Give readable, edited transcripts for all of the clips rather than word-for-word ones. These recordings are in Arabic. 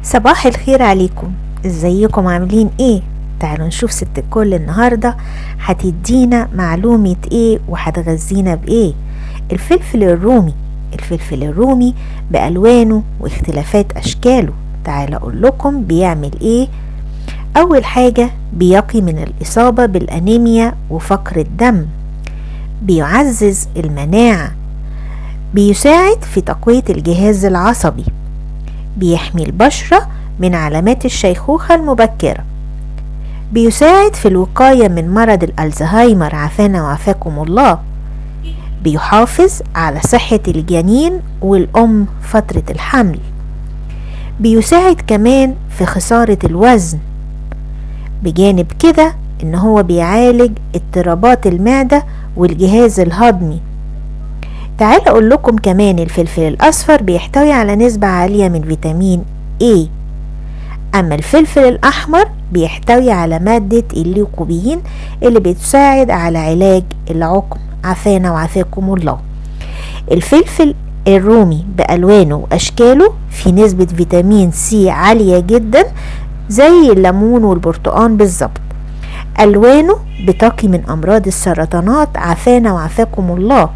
صباح الخير عليكم. ازيكم عاملين ايه؟ تعالوا نشوف ست الكل النهاردة هتدينا معلومة ايه وهتغذينا بايه. الفلفل الرومي بألوانه واختلافات اشكاله. تعالوا اقول لكم بيعمل ايه. اول حاجة بيقي من الاصابة بالانيميا وفقر الدم، بيعزز المناعة، بيساعد في تقوية الجهاز العصبي، بيحمي البشرة من علامات الشيخوخة المبكرة، بيساعد في الوقاية من مرض الألزهايمر عافانا وعافاكم الله، بيحافظ على صحة الجنين والأم فترة الحمل، بيساعد كمان في خسارة الوزن. بجانب كده إن هو بيعالج اضطرابات المعدة والجهاز الهضمي. تعال أقول لكم كمان الفلفل الأصفر بيحتوي على نسبة عالية من فيتامين A، أما الفلفل الأحمر بيحتوي على مادة الليكوبين اللي بتساعد على علاج العقم عافانا وعافاكم الله. الفلفل الرومي بألوانه وأشكاله في نسبة فيتامين C عالية جدا زي الليمون والبرتقان بالظبط. ألوانه بتقي من أمراض السرطانات عافانا وعافاكم الله.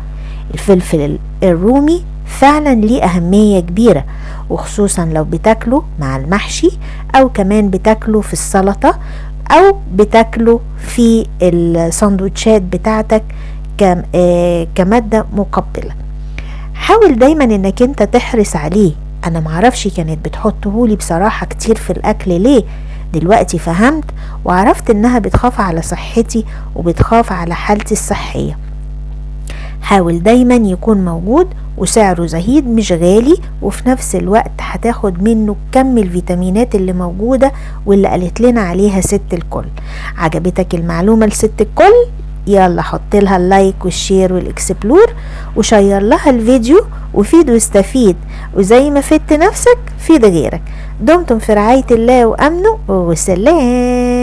الفلفل الرومي فعلا ليه أهمية كبيرة، وخصوصا لو بتاكله مع المحشي أو كمان بتاكله في السلطة أو بتاكله في الساندوتشات بتاعتك كمادة مقبلة. حاول دايما انك انت تحرص عليه. انا معرفش كانت بتحطهولي بصراحة كتير في الاكل ليه، دلوقتي فهمت وعرفت انها بتخاف على صحتي وبتخاف على حالتي الصحية. حاول دايما يكون موجود وسعره زهيد مش غالي، وفي نفس الوقت هتاخد منه كم الفيتامينات اللي موجودة واللي قالت لنا عليها ست الكل. عجبتك المعلومة لست الكل؟ يلا حط لها اللايك والشير والاكسبلور وشير لها الفيديو وفيد واستفيد، وزي ما فدت نفسك فيد غيرك. دمتم في رعاية الله وأمنه وسلام.